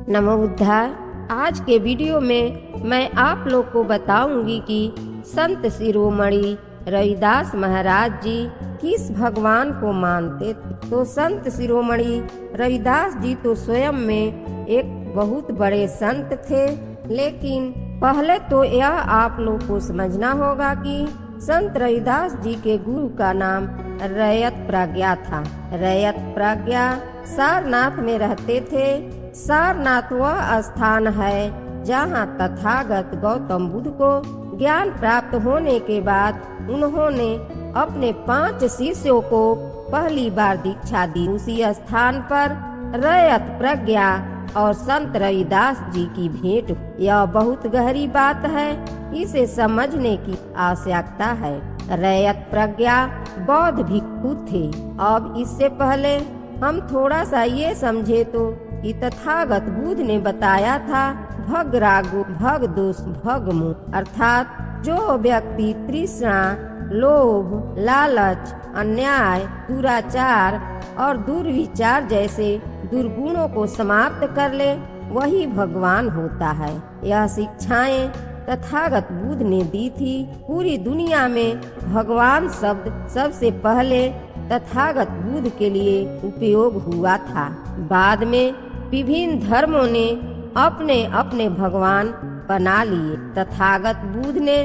नमो बुद्धाय। आज के वीडियो में मैं आप लोग को बताऊंगी कि संत शिरोमणि रविदास महाराज जी किस भगवान को मानते थे। तो संत शिरोमणि रविदास जी तो स्वयं में एक बहुत बड़े संत थे, लेकिन पहले तो यह आप लोग को समझना होगा कि संत रविदास जी के गुरु का नाम रैयत प्रज्ञा था। रैयत प्रज्ञा सारनाथ में रहते थे। सारनाथ वह स्थान है जहाँ तथागत गौतम बुद्ध को ज्ञान प्राप्त होने के बाद उन्होंने अपने 5 शिष्यों को पहली बार दीक्षा दी। उसी स्थान पर रैयत प्रज्ञा और संत रविदास जी की भेंट। यह बहुत गहरी बात है, इसे समझने की आवश्यकता है। रैयत प्रज्ञा बौद्ध भिक्षु थे। अब इससे पहले हम थोड़ा सा ये समझे तो कि तथागत बुद्ध ने बताया था भग रागु भग दोष भग मोह, अर्थात जो व्यक्ति तृष्णा, लोभ, लालच, अन्याय, दुराचार और दुर्विचार जैसे दुर्गुणों को समाप्त कर ले वही भगवान होता है। यह शिक्षाएं तथागत बुद्ध ने दी थी। पूरी दुनिया में भगवान शब्द सबसे पहले तथागत बुद्ध के लिए उपयोग हुआ था। बाद में विभिन्न धर्मों ने अपने अपने भगवान बना लिए। तथागत बुद्ध ने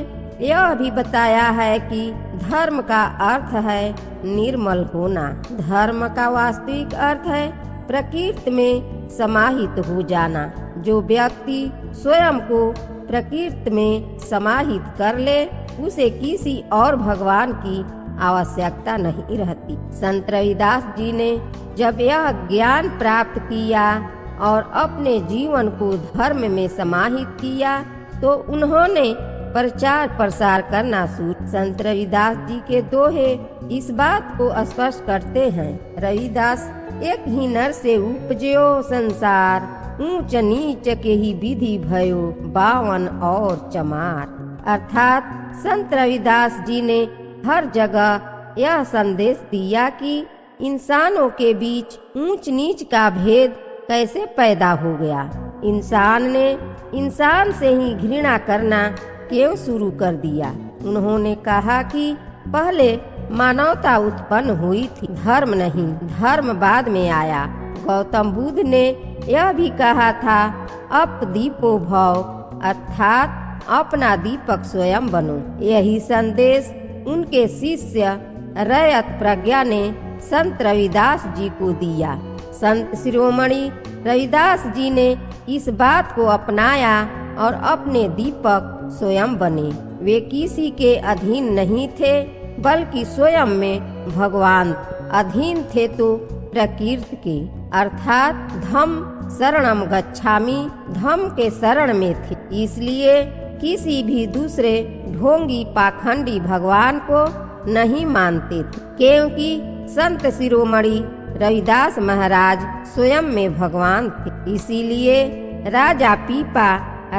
यह भी बताया है कि धर्म का अर्थ है निर्मल होना। धर्म का वास्तविक अर्थ है प्रकृति में समाहित हो जाना। जो व्यक्ति स्वयं को प्रकृति में समाहित कर ले उसे किसी और भगवान की आवश्यकता नहीं रहती। संत रविदास जी ने जब यह ज्ञान प्राप्त किया और अपने जीवन को धर्म में समाहित किया तो उन्होंने प्रचार प्रसार करना शुरू। संत रविदास जी के दोहे इस बात को स्पष्ट करते हैं। रविदास एक ही नर से उपजयो संसार, ऊंच नीच के ही विधि भयो, बावन और चमार। अर्थात संत रविदास जी ने हर जगह यह संदेश दिया कि इंसानों के बीच ऊंच नीच का भेद कैसे पैदा हो गया। इंसान ने इंसान से ही घृणा करना क्यों शुरू कर दिया। उन्होंने कहा कि पहले मानवता उत्पन्न हुई थी, धर्म नहीं। धर्म बाद में आया। गौतम बुद्ध ने यह भी कहा था अप दीपो भव, अर्थात अपना दीपक स्वयं बनो। यही संदेश उनके शिष्य रैयत प्रज्ञा ने संत रविदास जी को दिया। संत शिरोमणि रविदास जी ने इस बात को अपनाया और अपने दीपक स्वयं बने। वे किसी के अधीन नहीं थे, बल्कि स्वयं में भगवान अधीन थे तो प्रकृति के, अर्थात धम शरणम गच्छामि, धम के शरण में थे। इसलिए किसी भी दूसरे ढोंगी पाखंडी भगवान को नहीं मानते थे, क्योंकि संत शिरोमणि रविदास महाराज स्वयं में भगवान थे। इसीलिए राजा पीपा,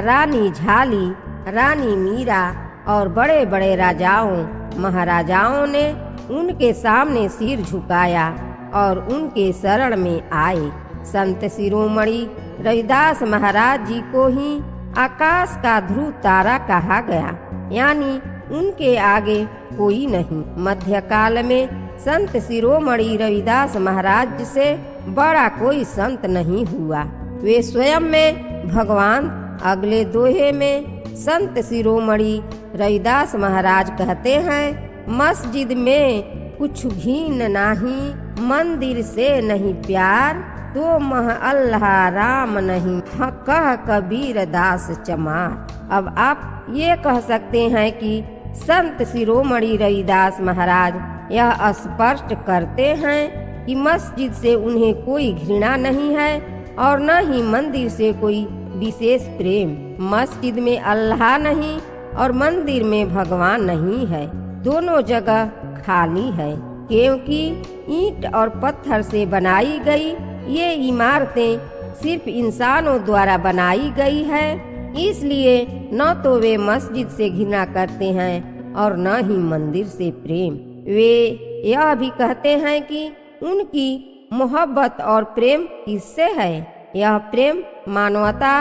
रानी झाली, रानी मीरा और बड़े बड़े राजाओं महाराजाओं ने उनके सामने सिर झुकाया और उनके शरण में आए। संत शिरोमणि रविदास महाराज जी को ही आकाश का ध्रुव तारा कहा गया, यानी उनके आगे कोई नहीं। मध्यकाल में संत शिरोमणि रविदास महाराज से बड़ा कोई संत नहीं हुआ। वे स्वयं में भगवान। अगले दोहे में संत शिरोमणि रविदास महाराज कहते हैं मस्जिद में कुछ घीन नहीं, मंदिर से नहीं प्यार, तो मह अल्लाह राम नहीं, कह कबीर दास चमार। अब आप ये कह सकते हैं कि संत शिरोमणि रविदास महाराज यह स्पष्ट करते हैं कि मस्जिद से उन्हें कोई घृणा नहीं है और न ही मंदिर से कोई विशेष प्रेम। मस्जिद में अल्लाह नहीं और मंदिर में भगवान नहीं है, दोनों जगह खाली है, क्योंकि ईंट और पत्थर से बनाई गई ये इमारतें सिर्फ इंसानों द्वारा बनाई गई है। इसलिए न तो वे मस्जिद से घृणा करते हैं और न ही मंदिर से प्रेम। वे यह भी कहते हैं कि उनकी मोहब्बत और प्रेम किससे है, यह प्रेम मानवता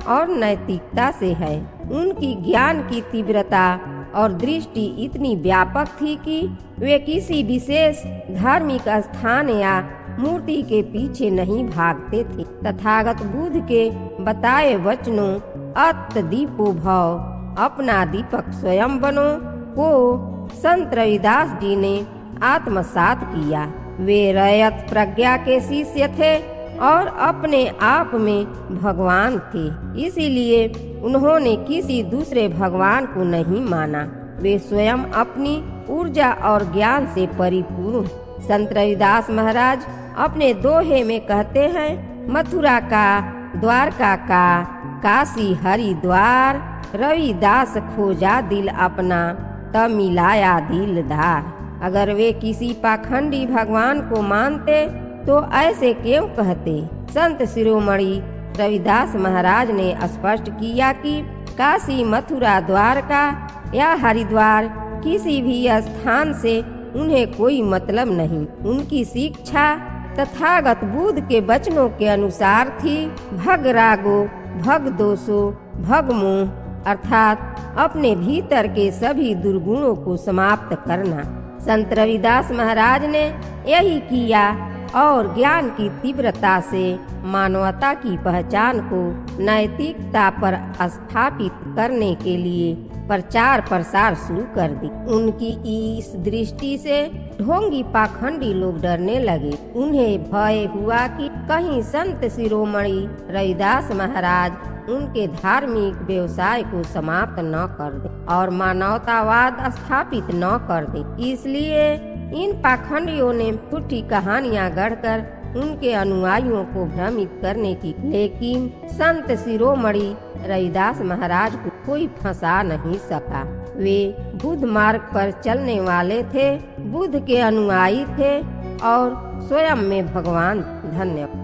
और नैतिकता से है। उनकी ज्ञान की तीव्रता और दृष्टि इतनी व्यापक थी कि वे किसी विशेष धार्मिक स्थान या मूर्ति के पीछे नहीं भागते थे। तथागत बुद्ध के बताए वचनों अत दीपो भव, अपना दीपक स्वयं बनो को संत रविदास जी ने आत्मसात किया। वे रयत प्रज्ञा के शिष्य थे और अपने आप में भगवान थे, इसीलिए उन्होंने किसी दूसरे भगवान को नहीं माना। वे स्वयं अपनी ऊर्जा और ज्ञान से परिपूर्ण। संत रविदास महाराज अपने दोहे में कहते हैं, मथुरा का, द्वारका का, काशी हरिद्वार, रविदास खोजा दिल अपना, तब मिलाया दिलदार। अगर वे किसी पाखंडी भगवान को मानते तो ऐसे क्यों कहते। संत शिरोमणि रविदास महाराज ने स्पष्ट किया कि काशी, मथुरा, द्वारका या हरिद्वार किसी भी स्थान से उन्हें कोई मतलब नहीं। उनकी शिक्षा तथागत बुद्ध के वचनों के अनुसार थी, भग रागो, भग दोषो, भग मोह, अर्थात अपने भीतर के सभी दुर्गुणों को समाप्त करना। संत रविदास महाराज ने यही किया और ज्ञान की तीव्रता से मानवता की पहचान को नैतिकता पर स्थापित करने के लिए प्रचार प्रसार शुरू कर दी। उनकी इस दृष्टि से ढोंगी पाखंडी लोग डरने लगे। उन्हें भय हुआ कि कहीं संत शिरोमणि रविदास महाराज उनके धार्मिक व्यवसाय को समाप्त न कर दे और मानवतावाद स्थापित न कर दे। इसलिए इन पाखंडियों ने झूठी कहानियां गढ़कर उनके अनुयायियों को भ्रमित करने की, लेकिन संत शिरोमणि रविदास महाराज को कोई फंसा नहीं सका। वे बुद्ध मार्ग पर चलने वाले थे, बुद्ध के अनुयायी थे और स्वयं में भगवान। धन्यवाद।